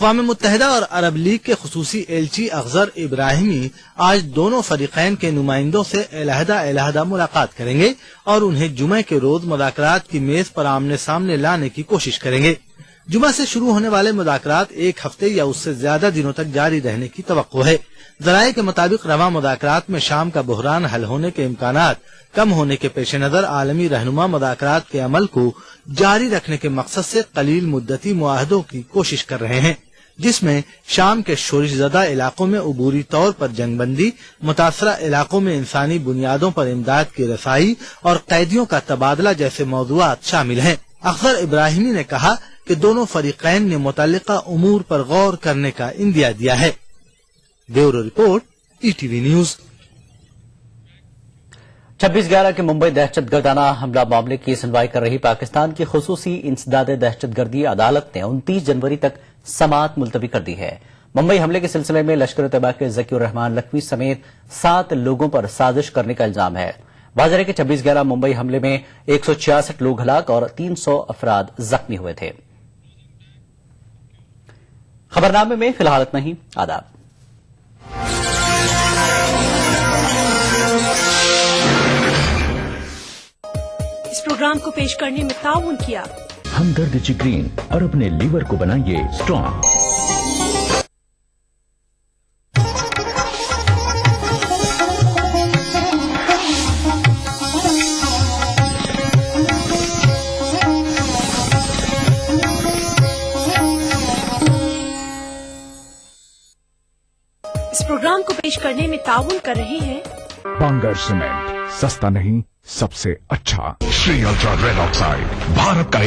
اقوام متحدہ اور عرب لیگ کے خصوصی ایلچی اخضر ابراہیمی آج دونوں فریقین کے نمائندوں سے علیحدہ ملاقات کریں گے اور انہیں جمعہ کے روز مذاکرات کی میز پر آمنے سامنے لانے کی کوشش کریں گے۔ جمعہ سے شروع ہونے والے مذاکرات ایک ہفتے یا اس سے زیادہ دنوں تک جاری رہنے کی توقع ہے۔ ذرائع کے مطابق رواں مذاکرات میں شام کا بحران حل ہونے کے امکانات کم ہونے کے پیش نظر عالمی رہنما مذاکرات کے عمل کو جاری رکھنے کے مقصد سے قلیل مدتی معاہدوں کی کوشش کر رہے ہیں، جس میں شام کے شورش زدہ علاقوں میں عبوری طور پر جنگ بندی، متاثرہ علاقوں میں انسانی بنیادوں پر امداد کی رسائی اور قیدیوں کا تبادلہ جیسے موضوعات شامل ہیں۔ اخضر ابراہیمی نے کہا کہ دونوں فریقین نے متعلقہ امور پر غور کرنے کا عندیہ دیا ہے۔ Bureau report, E T V news. 26/11 کے ممبئی دہشت گردانہ حملہ معاملے کی سنوائی کر رہی پاکستان کی خصوصی انسداد دہشت گردی عدالت نے 29 جنوری تک سماعت ملتوی کر دی ہے۔ ممبئی حملے کے سلسلے میں لشکر طیبہ کے ذکی الرحمان لکھوی سمیت 7 لوگوں پر سازش کرنے کا الزام ہے۔ واضح ہے کہ 26/11 ممبئی حملے میں 166 لوگ ہلاک اور 300 افراد زخمی ہوئے تھے۔ خبرنامے میں فی الحال اتنا ہی۔ آداب۔ اس پروگرام کو پیش کرنے میں تعاون کیا ہمدرد جگرین اور اپنے لیور کو بنائیے اسٹرانگ۔ اس پروگرام کو پیش کرنے میں تعاون کر رہے ہیں بانگر سیمنٹ، سستا نہیں سب سے اچھا۔ شری الٹرا ریڈ آکسائڈ، بھارت کا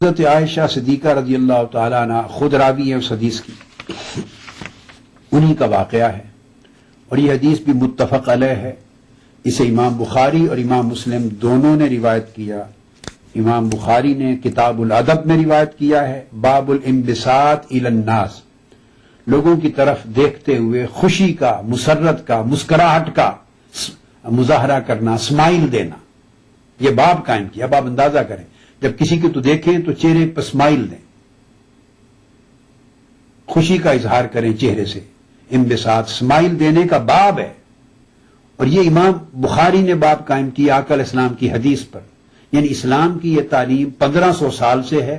حضرت عائشہ صدیقہ رضی اللہ تعالیٰ عنہ خود راوی ہیں اس حدیث کی، انہی کا واقعہ ہے، اور یہ حدیث بھی متفق علیہ ہے۔ اسے امام بخاری اور امام مسلم دونوں نے روایت کیا۔ امام بخاری نے کتاب الادب میں روایت کیا ہے، باب الانبساط الی الناس، لوگوں کی طرف دیکھتے ہوئے خوشی کا، مسرت کا، مسکراہٹ کا مظاہرہ کرنا، اسمائل دینا، یہ باب قائم کیا۔ اب آپ اندازہ کریں، جب کسی کو تو دیکھیں تو چہرے پر اسمائل دیں، خوشی کا اظہار کریں چہرے سے، انبساط، اسمائل دینے کا باب ہے۔ اور یہ امام بخاری نے باب قائم کیا آقا علیہ السلام کی حدیث پر، یعنی اسلام کی یہ تعلیم 1500 سال سے ہے،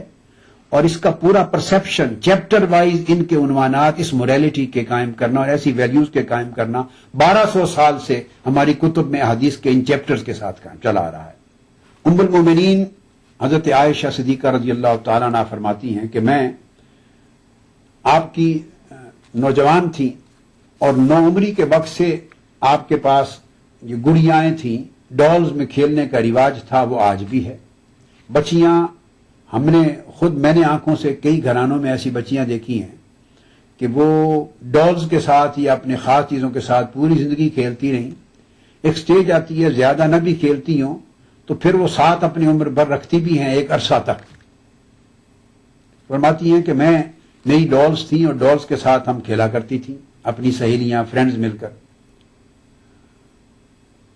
اور اس کا پورا پرسپشن چیپٹر وائز ان کے عنوانات اس موریلٹی کے قائم کرنا اور ایسی ویلیوز کے قائم کرنا 1200 سال سے ہماری کتب میں حدیث کے ان چیپٹرز کے ساتھ قائم چلا آ رہا ہے۔ ام المومنین حضرت عائشہ صدیقہ رضی اللہ تعالیٰ عنہ فرماتی ہیں کہ میں آپ کی نوجوان تھی اور نوعمری کے وقت سے آپ کے پاس یہ گڑیائیں تھیں، ڈالز میں کھیلنے کا رواج تھا، وہ آج بھی ہے۔ بچیاں میں نے آنکھوں سے کئی گھرانوں میں ایسی بچیاں دیکھی ہیں کہ وہ ڈالز کے ساتھ یا اپنے خاص چیزوں کے ساتھ پوری زندگی کھیلتی رہیں۔ ایک سٹیج آتی ہے زیادہ نہ بھی کھیلتی ہوں تو پھر وہ ساتھ اپنی عمر بھر رکھتی بھی ہیں ایک عرصہ تک۔ فرماتی ہیں کہ میں نئی ڈالز تھیں اور ڈالز کے ساتھ ہم کھیلا کرتی تھیں، اپنی سہیلیاں، فرینڈز مل کر،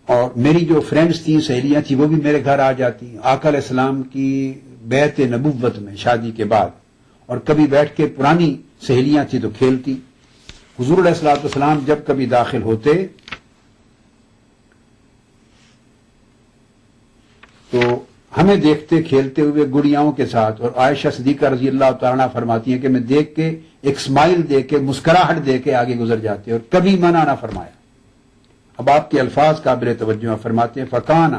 اور میری جو فرینڈز تھیں، سہیلیاں تھیں، وہ بھی میرے گھر آ جاتی۔ آقا علیہ السلام کی بیعت نبوت میں شادی کے بعد، اور کبھی بیٹھ کے پرانی سہیلیاں تھیں تو کھیلتی۔ حضور علیہ السلام جب کبھی داخل ہوتے تو ہمیں دیکھتے کھیلتے ہوئے گڑیاؤں کے ساتھ، اور عائشہ صدیقہ رضی اللہ تعالیٰ فرماتی ہیں کہ میں دیکھ کے ایک اسمائل دے کے، مسکراہٹ دے کے آگے گزر جاتے اور کبھی منع نہ فرمایا۔ اب آپ کے الفاظ قابل توجہ فرماتے ہیں، فَقَانَ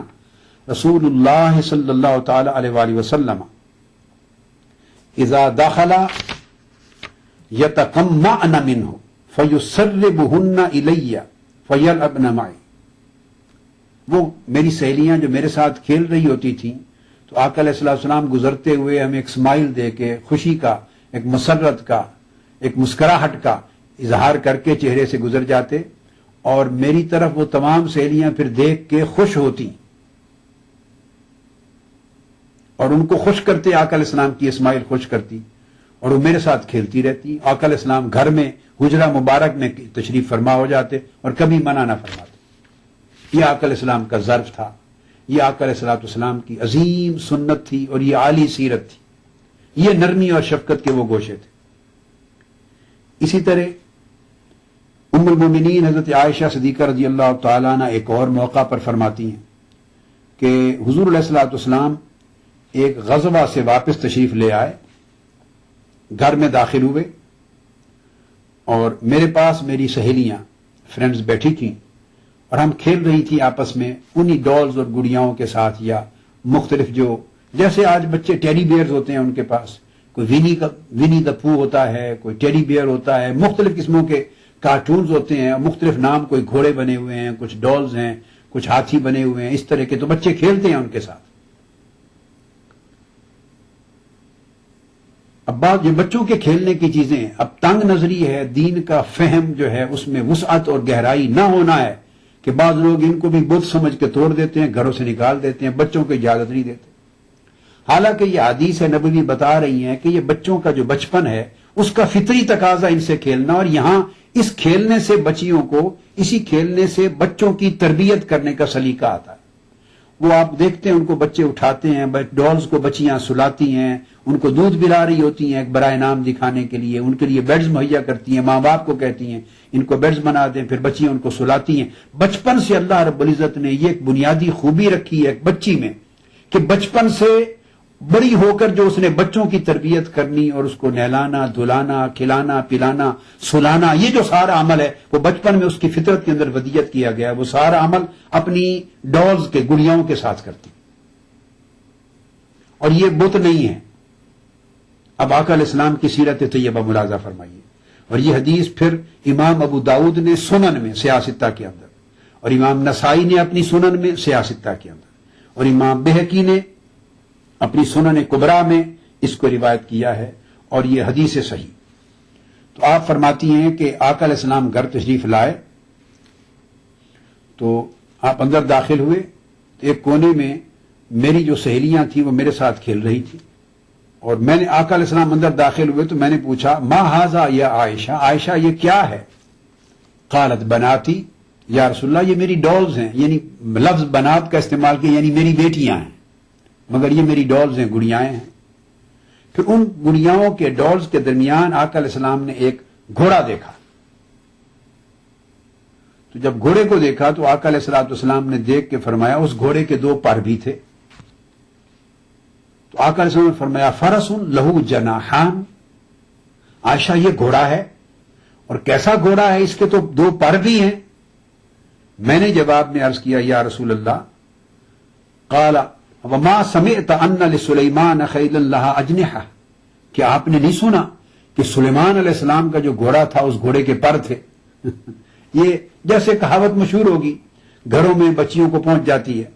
رسول اللہ صلی اللہ تعالی علیہ وآلہ وسلم اذا دخل یتقمعن منہ فیسربہن الی فیلعبن معی. وہ میری سہیلیاں جو میرے ساتھ کھیل رہی ہوتی تھیں تو آقا علیہ الصلوۃ والسلام گزرتے ہوئے ہمیں ایک اسمائل دے کے، خوشی کا، ایک مسرت کا، ایک مسکراہٹ کا اظہار کر کے چہرے سے گزر جاتے، اور میری طرف وہ تمام سہیلیاں پھر دیکھ کے خوش ہوتی اور ان کو خوش کرتے. آقا علیہ السلام کی اسمائل خوش کرتی اور وہ میرے ساتھ کھیلتی رہتی. آقا علیہ السلام گھر میں حجرہ مبارک میں تشریف فرما ہو جاتے اور کبھی منع نہ فرماتے. یہ آقا علیہ السلام کا ظرف تھا، یہ آقا علیہ السلام کی عظیم سنت تھی اور یہ عالی سیرت تھی. یہ نرمی اور شفقت کے وہ گوشے تھے. اسی طرح ام المومنین حضرت عائشہ صدیقہ رضی اللہ تعالیٰ عنہ ایک اور موقع پر فرماتی ہیں کہ حضور علیہ الصلوۃ والسلام ایک غزوہ سے واپس تشریف لے آئے، گھر میں داخل ہوئے اور میرے پاس میری سہیلیاں فرینڈز بیٹھی تھیں اور ہم کھیل رہی تھی آپس میں انہی ڈالز اور گڑیاؤں کے ساتھ، یا مختلف جو جیسے آج بچے ٹیڈی بیئرز ہوتے ہیں ان کے پاس، کوئی ونی دا پو ہوتا ہے، کوئی ٹیڈی بیئر ہوتا ہے، مختلف قسموں کے کارٹونز ہوتے ہیں، مختلف نام، کوئی گھوڑے بنے ہوئے ہیں، کچھ ڈالز ہیں، کچھ ہاتھی بنے ہوئے ہیں، اس طرح کے تو بچے کھیلتے ہیں ان کے ساتھ. اب بات یہ بچوں کے کھیلنے کی چیزیں، اب تنگ نظری ہے، دین کا فہم جو ہے اس میں وسعت اور گہرائی نہ ہونا ہے کہ بعض لوگ ان کو بھی بت سمجھ کے توڑ دیتے ہیں، گھروں سے نکال دیتے ہیں، بچوں کو اجازت نہیں دیتے. حالانکہ یہ حدیث نبوی بتا رہی ہیں کہ یہ بچوں کا جو بچپن ہے اس کا فطری تقاضا ان سے کھیلنا، اور یہاں اس کھیلنے سے بچیوں کو، اسی کھیلنے سے بچوں کی تربیت کرنے کا سلیقہ آتا ہے. وہ آپ دیکھتے ہیں ان کو بچے اٹھاتے ہیں، ڈالز کو بچیاں سلاتی ہیں، ان کو دودھ پلا رہی ہوتی ہیں ایک برائے نام دکھانے کے لیے، ان کے لیے بیڈز مہیا کرتی ہیں، ماں باپ کو کہتی ہیں ان کو بیڈز بنا دیں، پھر بچیاں ان کو سلاتی ہیں. بچپن سے اللہ رب العزت نے یہ ایک بنیادی خوبی رکھی ہے ایک بچی میں کہ بچپن سے بڑی ہو کر جو اس نے بچوں کی تربیت کرنی اور اس کو نہلانا، دھلانا، کھلانا، پلانا، سلانا، یہ جو سارا عمل ہے وہ بچپن میں اس کی فطرت کے اندر ودیت کیا گیا ہے. وہ سارا عمل اپنی ڈالز کے، گڑیاؤں کے ساتھ کرتی، اور یہ بت نہیں ہے. اب آقا علیہ السلام کی سیرت طیبہ ملاحظہ فرمائیے. اور یہ حدیث پھر امام ابو داؤد نے سنن میں سیاستہ کے اندر، اور امام نسائی نے اپنی سنن میں سیاستہ کے اندر، اور امام بہقی نے اپنی سنن کبریٰ میں اس کو روایت کیا ہے، اور یہ حدیث صحیح. تو آپ فرماتی ہیں کہ آقا علیہ السلام گھر تشریف لائے تو آپ اندر داخل ہوئے تو ایک کونے میں میری جو سہیلیاں تھیں وہ میرے ساتھ کھیل رہی تھی، اور میں نے آقا علیہ السلام اندر داخل ہوئے تو میں نے پوچھا ما ھذا یا عائشہ، عائشہ یہ کیا ہے؟ قالت بناتی یا رسول اللہ، یہ میری ڈالز ہیں. یعنی لفظ بنات کا استعمال کیا، یعنی میری بیٹیاں ہیں، مگر یہ میری ڈالز ہیں، گڑیاں ہیں. پھر ان گڑیاؤں کے ڈالز کے درمیان آقا علیہ السلام نے ایک گھوڑا دیکھا. تو جب گھوڑے کو دیکھا تو آقا علیہ السلام نے دیکھ کے فرمایا اس گھوڑے کے 2 پر بھی تھے. تو آقا علیہ السلام نے فرمایا فرس لہو جناحان، عائشہ یہ گھوڑا ہے، اور کیسا گھوڑا ہے، اس کے تو 2 پر بھی ہیں. میں نے جواب میں عرض کیا یا رسول اللہ، قال وما سمعت ان لسلیمان خیلا لها اجنحہ، کہ آپ نے نہیں سنا کہ سلیمان علیہ السلام کا جو گھوڑا تھا اس گھوڑے کے پر تھے. یہ جیسے کہاوت مشہور ہوگی، گھروں میں بچیوں کو پہنچ جاتی ہے.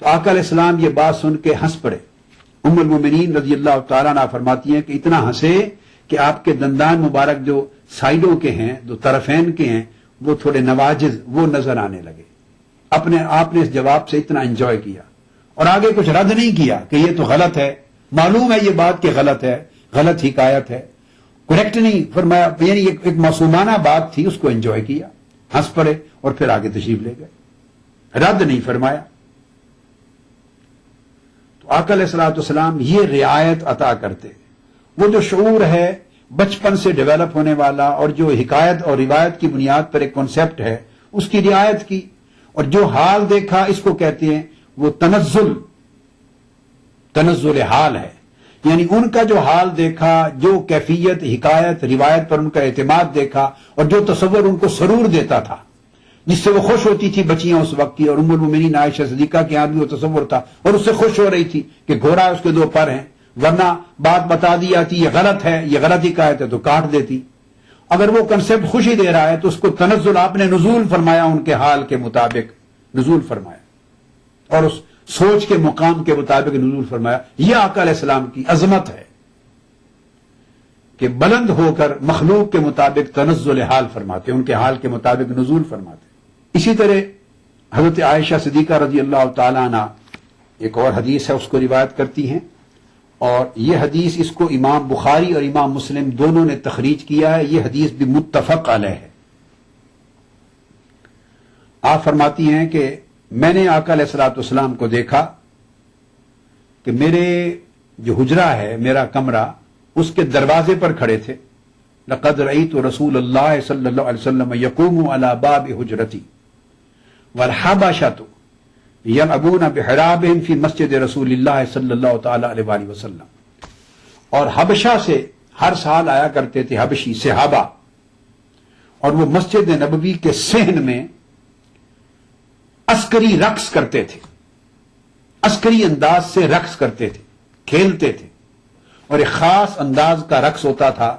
تو آقا علیہ السلام یہ بات سن کے ہنس پڑے. ام المومنین رضی اللہ تعالیٰ عنہ فرماتی ہیں کہ اتنا ہنسے کہ آپ کے دندان مبارک جو سائڈوں کے ہیں، جو طرفین کے ہیں، وہ تھوڑے نواجز وہ نظر آنے لگے. اپنے آپ نے اس جواب سے اتنا انجوائے کیا اور آگے کچھ رد نہیں کیا کہ یہ تو غلط ہے، معلوم ہے یہ بات کہ غلط ہے، غلط حکایت ہے، کریکٹ نہیں فرمایا. یعنی ایک معصومانہ بات تھی، اس کو انجوائے کیا، ہنس پڑے اور پھر آگے تشریف لے گئے، رد نہیں فرمایا. تو آقا علیہ السلام یہ رعایت عطا کرتے. وہ جو شعور ہے بچپن سے ڈیولپ ہونے والا اور جو حکایت اور روایت کی بنیاد پر ایک کانسیپٹ ہے اس کی رعایت کی، اور جو حال دیکھا اس کو کہتے ہیں وہ تنزل حال ہے. یعنی ان کا جو حال دیکھا، جو کیفیت، حکایت، روایت پر ان کا اعتماد دیکھا، اور جو تصور ان کو سرور دیتا تھا جس سے وہ خوش ہوتی تھی بچیاں اس وقت کی. اور ام المومنین عائشہ صدیقہ کے یہاں بھی وہ تصور تھا اور اس سے خوش ہو رہی تھی کہ گھوڑا اس کے 2 پر ہیں ورنہ بات بتا دی جاتی یہ غلط ہے، یہ غلط ہی کہا ہے تو کاٹ دیتی. اگر وہ کنسپٹ خوشی دے رہا ہے تو اس کو تنزل آپ نے نزول فرمایا، ان کے حال کے مطابق نزول فرمایا اور اس سوچ کے مقام کے مطابق نزول فرمایا. یہ آقا علیہ السلام کی عظمت ہے کہ بلند ہو کر مخلوق کے مطابق تنزل حال فرماتے، ان کے حال کے مطابق نزول فرماتے. اسی طرح حضرت عائشہ صدیقہ رضی اللہ تعالی عنہ ایک اور حدیث ہے، اس کو روایت کرتی ہیں، اور یہ حدیث اس کو امام بخاری اور امام مسلم دونوں نے تخریج کیا ہے. یہ حدیث بھی متفق علیہ ہے. آپ فرماتی ہیں کہ میں نے آقا علیہ الصلوۃ والسلام کو دیکھا کہ میرے جو حجرہ ہے، میرا کمرہ، اس کے دروازے پر کھڑے تھے. لقد رأيت رسول اللہ صلی اللہ علیہ وسلم يقوم على باب حجرتی والحبشۃ یلعبون بحرابہم فی مسجد رسول اللہ صلی اللہ تعالی علیہ وآلہ وسلم. اور حبشہ سے ہر سال آیا کرتے تھے حبشی صحابہ، اور وہ مسجد نبوی کے صحن میں عسکری رقص کرتے تھے، عسکری انداز سے رقص کرتے تھے، کھیلتے تھے. اور ایک خاص انداز کا رقص ہوتا تھا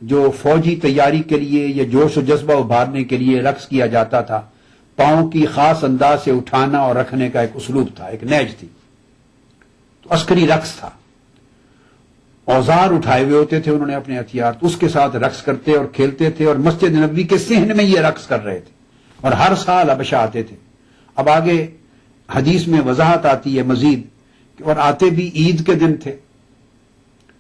جو فوجی تیاری کے لیے یا جوش و جذبہ ابھارنے کے لیے رقص کیا جاتا تھا. پاؤں کی خاص انداز سے اٹھانا اور رکھنے کا ایک اسلوب تھا، ایک نیج تھی. تو عسکری رقص تھا. اوزار اٹھائے ہوئے ہوتے تھے انہوں نے اپنے ہتھیار، تو اس کے ساتھ رقص کرتے اور کھیلتے تھے، اور مسجد نبوی کے صحن میں یہ رقص کر رہے تھے، اور ہر سال حبشہ آتے تھے. اب آگے حدیث میں وضاحت آتی ہے مزید، اور آتے بھی عید کے دن تھے.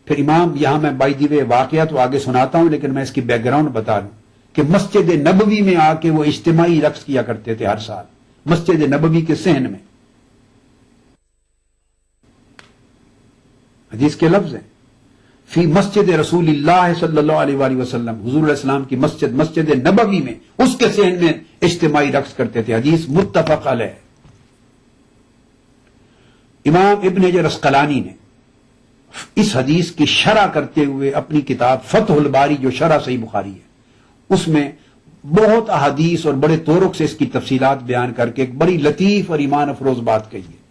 پھر امام، یہاں میں بائی دی وے واقعہ تو آگے سناتا ہوں، لیکن میں اس کی بیک گراؤنڈ بتا دوں کہ مسجد نبوی میں آ کے وہ اجتماعی رقص کیا کرتے تھے ہر سال، مسجد نبوی کے صحن میں. حدیث کے لفظ ہیں فی مسجد رسول اللہ صلی اللہ علیہ وآلہ وسلم، حضور علیہ السلام کی مسجد، مسجد نبوی میں، اس کے صحن میں اجتماعی رقص کرتے تھے. حدیث متفق علیہ. امام ابن حجر اسقلانی نے اس حدیث کی شرح کرتے ہوئے اپنی کتاب فتح الباری جو شرح صحیح بخاری ہے، اس میں بہت احادیث اور بڑے طرق سے اس کی تفصیلات بیان کر کے ایک بڑی لطیف اور ایمان افروز بات کہی ہے.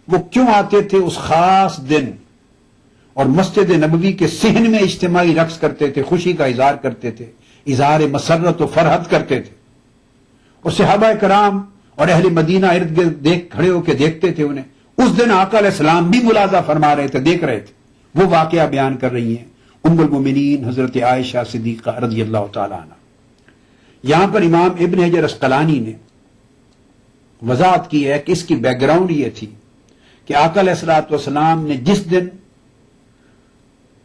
وہ کیوں آتے تھے اس خاص دن اور مسجد نبوی کے صحن میں اجتماعی رقص کرتے تھے، خوشی کا اظہار کرتے تھے، اظہار مسرت و فرحت کرتے تھے. اور صحابہ کرام اور اہل مدینہ ارد گرد کھڑے ہو کے دیکھتے تھے انہیں. اس دن آقا علیہ السلام بھی ملاحظہ فرما رہے تھے، دیکھ رہے تھے. وہ واقعہ بیان کر رہی ہیں ام المومنین حضرت عائشہ صدیقہ رضی اللہ تعالی عنہ. یہاں پر امام ابن حجر اسقلانی نے وضاحت کی ہے کہ اس کی بیک گراؤنڈ یہ تھی کہ آقا علیہ الصلوۃ والسلام نے جس دن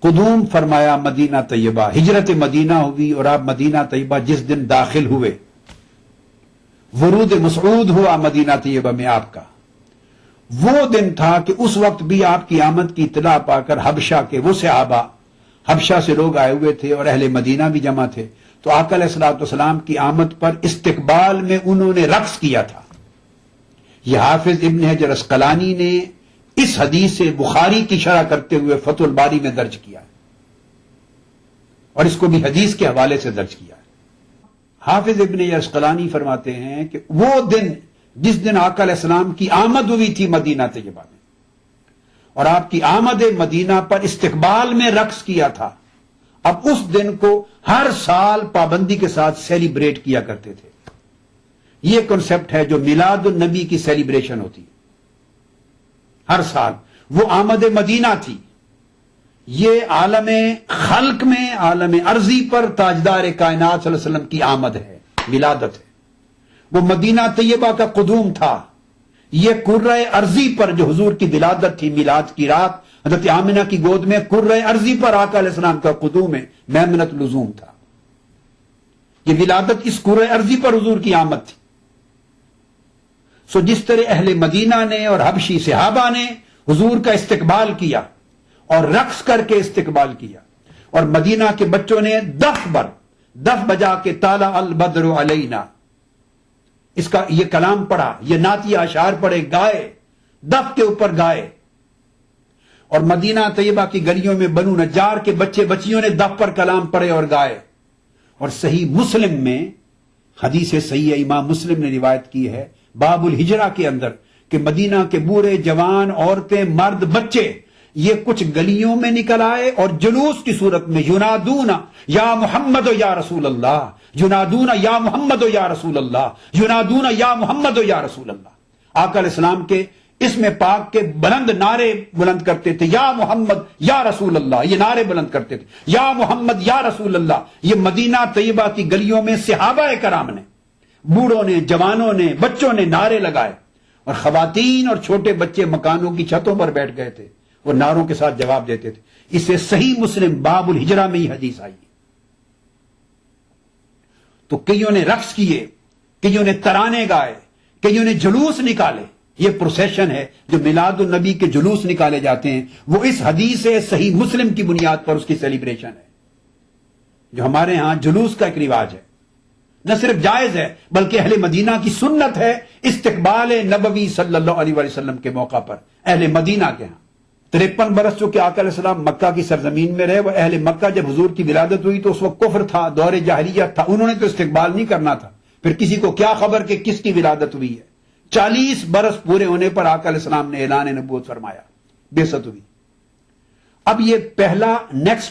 قدوم فرمایا مدینہ طیبہ، ہجرت مدینہ ہوئی، اور آپ مدینہ طیبہ جس دن داخل ہوئے، ورود مسعود ہوا مدینہ طیبہ میں آپ کا، وہ دن تھا کہ اس وقت بھی آپ کی آمد کی اطلاع پا کر حبشہ کے وہ صحابہ، حبشہ سے لوگ آئے ہوئے تھے اور اہل مدینہ بھی جمع تھے، تو آقا علیہ الصلوۃ والسلام کی آمد پر استقبال میں انہوں نے رقص کیا تھا. یہ حافظ ابن حجر اسقلانی نے اس حدیث سے بخاری کی شرح کرتے ہوئے فتح الباری میں درج کیا ہے، اور اس کو بھی حدیث کے حوالے سے درج کیا ہے. حافظ ابن حجر اسقلانی فرماتے ہیں کہ وہ دن جس دن آقا علیہ السلام کی آمد ہوئی تھی مدینہ طیبہ میں، اور آپ کی آمد مدینہ پر استقبال میں رقص کیا تھا، اب اس دن کو ہر سال پابندی کے ساتھ سیلیبریٹ کیا کرتے تھے. یہ کنسپٹ ہے جو میلاد النبی کی سیلیبریشن ہوتی ہے ہر سال. وہ آمد مدینہ تھی، یہ عالم خلق میں، عالم ارضی پر تاجدار کائنات صلی اللہ علیہ وسلم کی آمد ہے، ولادت ہے. وہ مدینہ طیبہ کا قدوم تھا، یہ کرۂ ارضی پر جو حضور کی ولادت تھی، میلاد کی رات حضرت آمنہ کی گود میں کرۂ ارضی پر آقا علیہ السلام کا قدوم ہے، میمنۃ اللزوم تھا. یہ ولادت اس کرۂ ارضی پر حضور کی آمد تھی. سو جس طرح اہل مدینہ نے اور حبشی صحابہ نے حضور کا استقبال کیا اور رقص کر کے استقبال کیا، اور مدینہ کے بچوں نے دف بجا کے طالع البدر علینا، اس کا یہ کلام پڑھا، یہ نعتیہ اشعار پڑھے، گائے، دف کے اوپر گائے. اور مدینہ طیبہ کی گلیوں میں بنو نجار کے بچے بچیوں نے دف پر کلام پڑھے اور گائے. اور صحیح مسلم میں حدیث صحیح امام مسلم نے روایت کی ہے باب الہجرہ کے اندر کہ مدینہ کے بوڑھے جوان عورتیں مرد بچے یہ کچھ گلیوں میں نکل آئے اور جلوس کی صورت میں ینادون یا محمد یا رسول اللہ، ینادون یا محمد یا رسول اللہ، ینادون یا محمد یا رسول اللہ۔ آقا علیہ السلام کے اسم پاک کے بلند نعرے بلند کرتے تھے، یا محمد یا رسول اللہ، یہ نعرے بلند کرتے تھے، یا محمد یا رسول اللہ۔ یہ مدینہ طیبہ کی گلیوں میں صحابہ کرام نے، بوڑھوں نے، جوانوں نے، بچوں نے نعرے لگائے، اور خواتین اور چھوٹے بچے مکانوں کی چھتوں پر بیٹھ گئے تھے اور نعروں کے ساتھ جواب دیتے تھے۔ اسے صحیح مسلم باب الہجرہ میں ہی حدیث آئی ہے۔ تو کئیوں نے رقص کیے، کئیوں نے ترانے گائے، کئیوں نے جلوس نکالے۔ یہ پروسیشن ہے جو میلاد النبی کے جلوس نکالے جاتے ہیں، وہ اس حدیث صحیح مسلم کی بنیاد پر اس کی سیلیبریشن ہے۔ جو ہمارے ہاں جلوس کا ایک رواج ہے، نہ صرف جائز ہے بلکہ اہل مدینہ کی سنت ہے استقبال نبوی صلی اللہ علیہ وسلم کے موقع پر اہل مدینہ کے ہاں۔ 53 برس جو کہ آقا علیہ السلام مکہ کی سرزمین میں رہے، وہ اہل مکہ جب حضور کی ولادت ہوئی تو اس وقت کفر تھا، دور جاہلیت تھا، انہوں نے تو استقبال نہیں کرنا تھا، پھر کسی کو کیا خبر کہ کس کی ولادت ہوئی ہے۔ 40 برس پورے ہونے پر آقا علیہ السلام نے اعلان نبوت فرمایا، بعثت ہوئی۔ اب یہ پہلا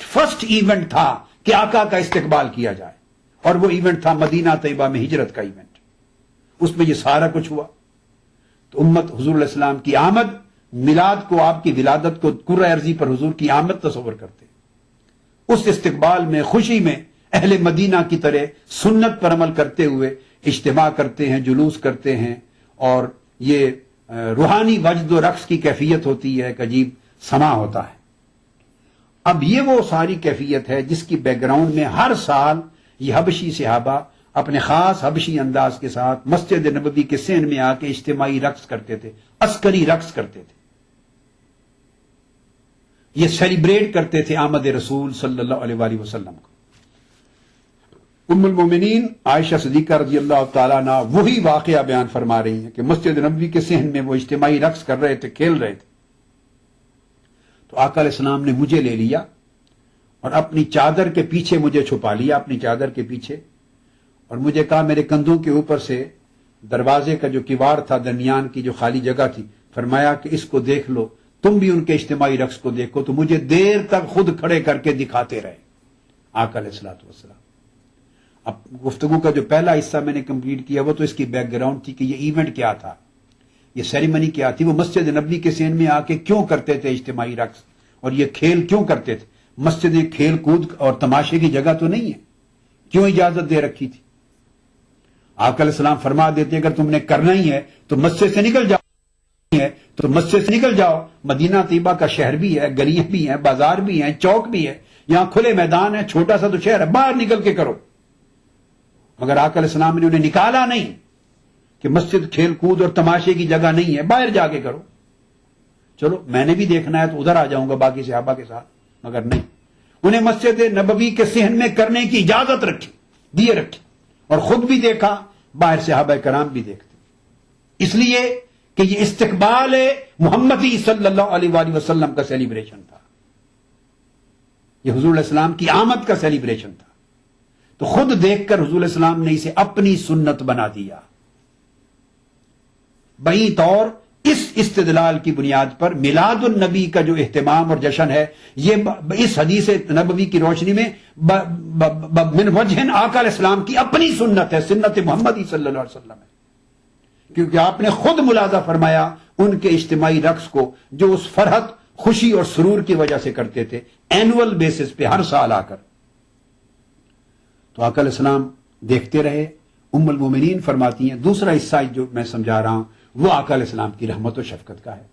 فرسٹ ایونٹ تھا کہ آقا کا استقبال کیا جائے، اور وہ ایونٹ تھا مدینہ طیبہ میں ہجرت کا ایونٹ۔ اس میں یہ سارا کچھ ہوا۔ تو امت حضور علیہ السلام کی آمد، میلاد کو، آپ کی ولادت کو کرۂ ارضی پر حضور کی آمد تصور کرتے، اس استقبال میں، خوشی میں اہل مدینہ کی طرح سنت پر عمل کرتے ہوئے اجتماع کرتے ہیں، جلوس کرتے ہیں، اور یہ روحانی وجد و رقص کی کیفیت ہوتی ہے، ایک عجیب سما ہوتا ہے۔ اب یہ وہ ساری کیفیت ہے جس کی بیک گراؤنڈ میں ہر سال یہ حبشی صحابہ اپنے خاص حبشی انداز کے ساتھ مسجد نبوی کے صحن میں آ کے اجتماعی رقص کرتے تھے، عسکری رقص کرتے تھے۔ یہ سیلیبریٹ کرتے تھے آمد رسول صلی اللہ علیہ وآلہ وسلم کو۔ ام المومنین عائشہ صدیقہ رضی اللہ تعالیٰ عنہ وہی واقعہ بیان فرما رہی ہیں کہ مسجد نبوی کے صحن میں وہ اجتماعی رقص کر رہے تھے، کھیل رہے تھے۔ تو آقا علیہ السلام نے مجھے لے لیا اور اپنی چادر کے پیچھے مجھے چھپا لیا، اپنی چادر کے پیچھے، اور مجھے کہا میرے کندھوں کے اوپر سے دروازے کا جو کیوار تھا، درمیان کی جو خالی جگہ تھی، فرمایا کہ اس کو دیکھ لو، تم بھی ان کے اجتماعی رقص کو دیکھو۔ تو مجھے دیر تک خود کھڑے کر کے دکھاتے رہے آقا علیہ الصلوۃ والسلام۔ اب گفتگو کا جو پہلا حصہ میں نے کمپلیٹ کیا وہ تو اس کی بیک گراؤنڈ تھی کہ یہ ایونٹ کیا تھا، یہ سیریمنی کیا تھی، وہ مسجد نبوی کے صحن میں آ کے کیوں کرتے تھے اجتماعی رقص، اور یہ کھیل کیوں کرتے تھے۔ مسجد کھیل کود اور تماشے کی جگہ تو نہیں ہے، کیوں اجازت دے رکھی تھی؟ آقا علیہ السلام فرما دیتے اگر تم نے کرنا ہی ہے تو مسجد سے نکل جاؤ، مدینہ طیبہ کا شہر بھی ہے، گلیاں بھی ہیں، بازار بھی ہیں، چوک بھی ہے، یہاں کھلے میدان ہے، چھوٹا سا تو شہر ہے، باہر نکل کے کرو۔ مگر آقا علیہ السلام نے انہیں نکالا نہیں کہ مسجد کھیل کود اور تماشے کی جگہ نہیں ہے، باہر جا کے کرو۔ چلو میں نے بھی دیکھنا ہے تو ادھر آ جاؤں گا باقی صحابہ کے ساتھ، مگر نہیں، انہیں مسجد نبوی کے صحن میں کرنے کی اجازت رکھی، اور خود بھی دیکھا، باہر صحابہ کرام بھی دیکھتے، اس لیے کہ یہ استقبال محمدی صلی اللہ علیہ وآلہ وسلم کا سیلیبریشن تھا، یہ حضور علیہ السلام کی آمد کا سیلیبریشن تھا۔ تو خود دیکھ کر حضور علیہ السلام نے اسے اپنی سنت بنا دیا۔ بہی طور اس استدلال کی بنیاد پر میلاد النبی کا جو اہتمام اور جشن ہے، یہ اس حدیث نبوی کی روشنی میں من وجہ آقا علیہ السلام کی اپنی سنت ہے، سنت محمدی صلی اللہ علیہ وسلم ہے، کیونکہ آپ نے خود ملاحظہ فرمایا ان کے اجتماعی رقص کو جو اس فرحت، خوشی اور سرور کی وجہ سے کرتے تھے اینول بیسس پہ ہر سال آ کر۔ تو آقا علیہ السلام دیکھتے رہے۔ ام المومنین فرماتی ہیں دوسرا حصہ جو میں سمجھا رہا ہوں وہ آقا علیہ السلام کی رحمت و شفقت کا ہے،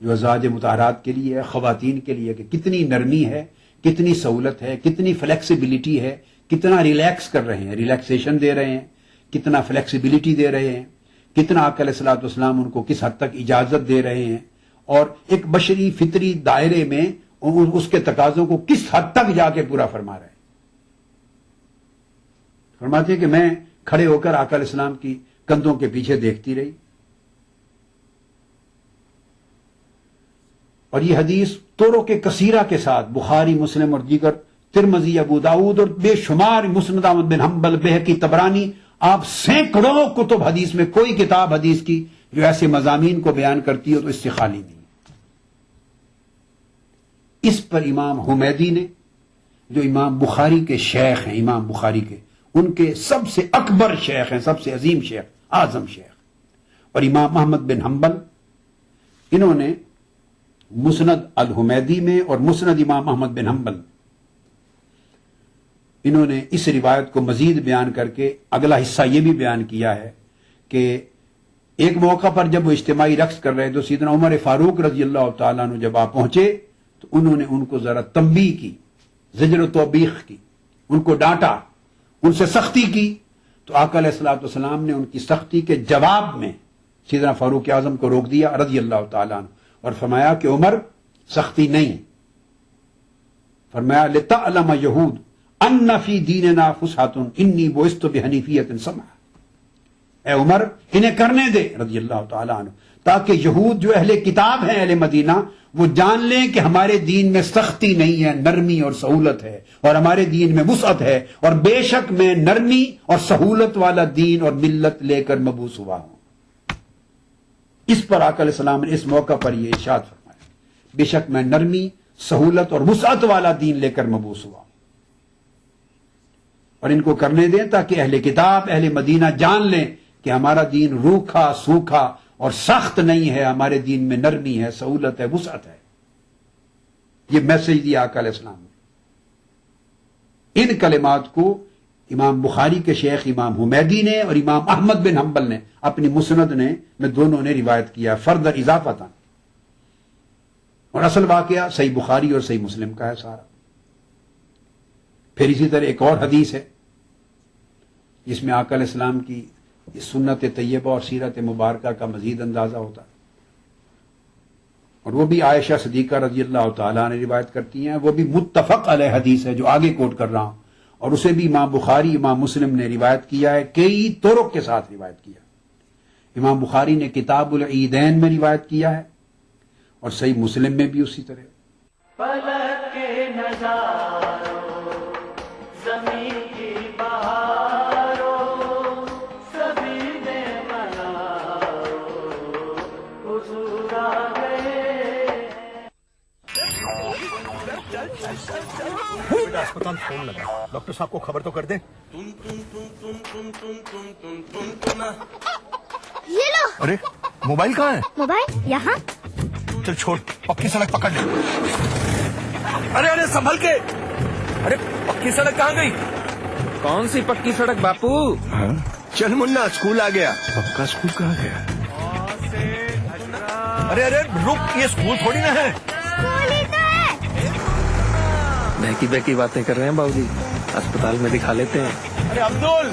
جو ازواج مطہرات کے لیے ہے، خواتین کے لیے، کہ کتنی نرمی ہے، کتنی سہولت ہے، کتنی فلیکسیبلٹی ہے، کتنا ریلیکس کر رہے ہیں، ریلیکسیشن دے رہے ہیں، کتنا فلیکسیبلٹی دے رہے ہیں، کتنا آقا علیہ الصلوۃ والسلام ان کو کس حد تک اجازت دے رہے ہیں، اور ایک بشری فطری دائرے میں اس کے تقاضوں کو کس حد تک جا کے پورا فرما رہے ہیں۔ فرماتے ہیں کہ میں کھڑے ہو کر آقا علیہ السلام کی کندھوں کے پیچھے دیکھتی رہی، اور یہ حدیث طرق کثیرہ کے ساتھ بخاری، مسلم اور دیگر، ترمذی، ابو داؤد اور بے شمار، مسند احمد بن حنبل، بہقی، طبرانی، آپ سینکڑوں کتب حدیث میں کوئی کتاب حدیث کی جو ایسے مضامین کو بیان کرتی ہو تو اس سے خالی نہیں۔ اس پر امام حمیدی نے، جو امام بخاری کے شیخ ہیں، امام بخاری کے ان کے سب سے اکبر شیخ ہیں، سب سے عظیم شیخ، اعظم شیخ، اور امام احمد بن حنبل، انہوں نے مسند الحمیدی میں اور مسند امام احمد بن حنبل، انہوں نے اس روایت کو مزید بیان کر کے اگلا حصہ یہ بھی بیان کیا ہے کہ ایک موقع پر جب وہ اجتماعی رقص کر رہے تو سیدنا عمر فاروق رضی اللہ تعالیٰ عنہ جب آپ پہنچے تو انہوں نے ان کو ذرا تنبیہ کی، زجر و توبیخ کی، ان کو ڈانٹا، ان سے سختی کی، تو آقا علیہ الصلوۃ والسلام نے ان کی سختی کے جواب میں سیدنا فاروق اعظم کو روک دیا رضی اللہ تعالیٰ عنہ، اور فرمایا کہ عمر سختی نہیں، فرمایا لتعلم یہود ان فی دیننا فسحۃ انی بعثت بحنیفیۃ سمحہ، اے عمر انہیں کرنے دے رضی اللہ تعالیٰ عنہ، تاکہ یہود جو اہل کتاب ہیں، اہل مدینہ، وہ جان لیں کہ ہمارے دین میں سختی نہیں ہے، نرمی اور سہولت ہے، اور ہمارے دین میں وسعت ہے، اور بے شک میں نرمی اور سہولت والا دین اور ملت لے کر مبعوث ہوا ہوں۔ اس پر آقا علیہ السلام نے اس موقع پر یہ ارشاد فرمایا، بے شک میں نرمی، سہولت اور وسعت والا دین لے کر مبعوث ہوا ہوں، اور ان کو کرنے دیں تاکہ اہل کتاب، اہل مدینہ جان لیں کہ ہمارا دین روکھا سوکھا اور سخت نہیں ہے، ہمارے دین میں نرمی ہے، سہولت ہے، وسعت ہے۔ یہ میسج دیا آقا علیہ السلام نے۔ ان کلمات کو امام بخاری کے شیخ امام حمیدی نے اور امام احمد بن حنبل نے اپنی مسند میں دونوں نے روایت کیا، فرد اضافتاً، اور اصل واقعہ صحیح بخاری اور صحیح مسلم کا ہے سارا۔ پھر اسی طرح ایک اور حدیث ہے جس میں آقا علیہ السلام کی سنت طیبہ اور سیرت مبارکہ کا مزید اندازہ ہوتا ہے، اور وہ بھی عائشہ صدیقہ رضی اللہ تعالیٰ نے روایت کرتی ہیں، وہ بھی متفق علیہ حدیث ہے جو آگے کوٹ کر رہا ہوں، اور اسے بھی امام بخاری، امام مسلم نے روایت کیا ہے، کئی طرق کے ساتھ روایت کیا۔ امام بخاری نے کتاب العیدین میں روایت کیا ہے، اور صحیح مسلم میں بھی اسی طرح۔ اسپتال فون لگا، ڈاکٹر صاحب کو خبر تو کر دیں۔ یہ لو۔ ارے موبائل کہاں ہے؟ موبائل یہاں۔ چل چھوڑ، پکی سڑک پکڑ لے۔ ارے ارے سنبھل کے، ارے پکی سڑک کہاں گئی؟ کون سی پکی سڑک باپو؟ چل منا، اسکول آ گیا۔ پکا اسکول کہاں گیا؟ ارے ارے رک، یہ اسکول تھوڑی نہ ہے۔ بہکی بہکی باتیں کر رہے ہیں باؤ جی، اسپتال میں دکھا لیتے ہیں۔ ارے عبدل،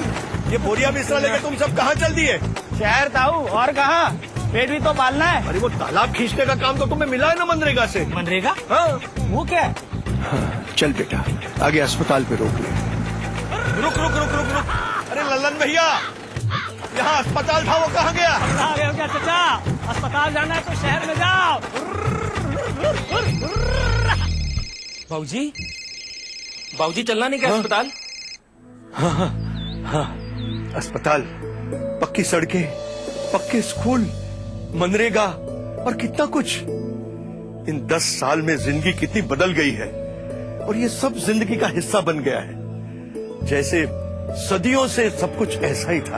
یہ بوریا بستر لے کے تم سب کہاں چل دیے؟ شہر تاؤ، اور کہاں؟ پیٹ بھی تو پالنا ہے۔ ارے وہ تالاب کھینچنے کا کام تو تمہیں ملا ہے نا منریگا سے۔ منریگا؟ ہاں وہ کیا ہے؟ چل بیٹا، آگے اسپتال پہ روک لے۔ رک رک رک رک رک، ارے للن بھیا، یہاں اسپتال تھا، وہ کہاں گیا؟ کہاں گیا کیا چچا؟ اسپتال جانا ہے تو شہر میں جاؤ۔ باؤ جی چلنا نہیں کیا اسپتال؟ ہاں اسپتال، پکی سڑکیں، پکے اسکول، منریگا اور کتنا کچھ۔ ان 10 سال میں زندگی کتنی بدل گئی ہے، اور یہ سب زندگی کا حصہ بن گیا ہے، جیسے صدیوں سے سب کچھ ایسا ہی تھا۔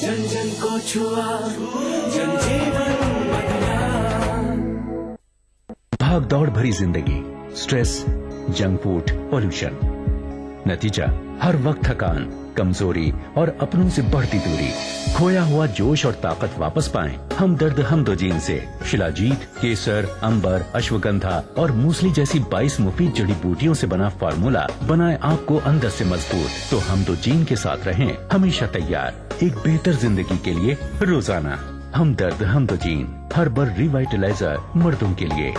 جن جن کو چھوا، جن جیون بدلا۔ بھاگ دوڑ بھری زندگی، سٹریس، جنک فوڈ، پولوشن، نتیجہ ہر وقت تھکان، کمزوری اور اپنوں سے بڑھتی دوری۔ کھویا ہوا جوش اور طاقت واپس پائیں ہمدرد ہمدوجین سے۔ شلاجیت، کیسر، امبر، اشوگندھا اور موسلی جیسی 22 مفید جڑی بوٹیوں سے بنا فارمولا بنائے آپ کو اندر سے مضبوط۔ تو ہمدوجین کے ساتھ رہیں ہمیشہ تیار ایک بہتر زندگی کے لیے روزانہ۔ ہمدرد ہمدوجین، ہربل ریوائٹلائزر مردوں کے لیے۔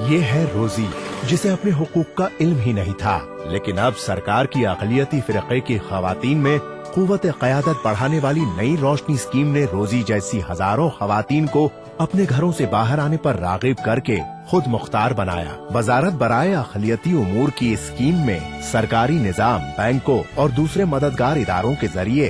یہ ہے روزی جسے اپنے حقوق کا علم ہی نہیں تھا، لیکن اب سرکار کی اقلیتی فرقے کی خواتین میں قوت قیادت بڑھانے والی نئی روشنی اسکیم نے روزی جیسی ہزاروں خواتین کو اپنے گھروں سے باہر آنے پر راغب کر کے خود مختار بنایا۔ وزارت برائے اقلیتی امور کی اسکیم میں سرکاری نظام، بینکوں اور دوسرے مددگار اداروں کے ذریعے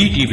ETV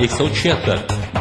176,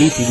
ETV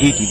ETV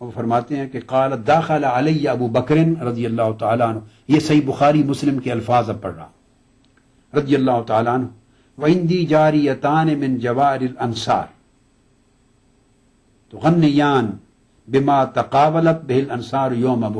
وہ فرماتے ہیں کہ قال داخل علی ابو بکر رضی اللہ تعالیٰ عنہ، یہ صحیح بخاری مسلم کے الفاظ اب پڑھ رہا، رضی اللہ تعالیٰ عنہ، وعندی جاریتان من جوار الانصار تغنیان بما تقابلت به الانصار یوم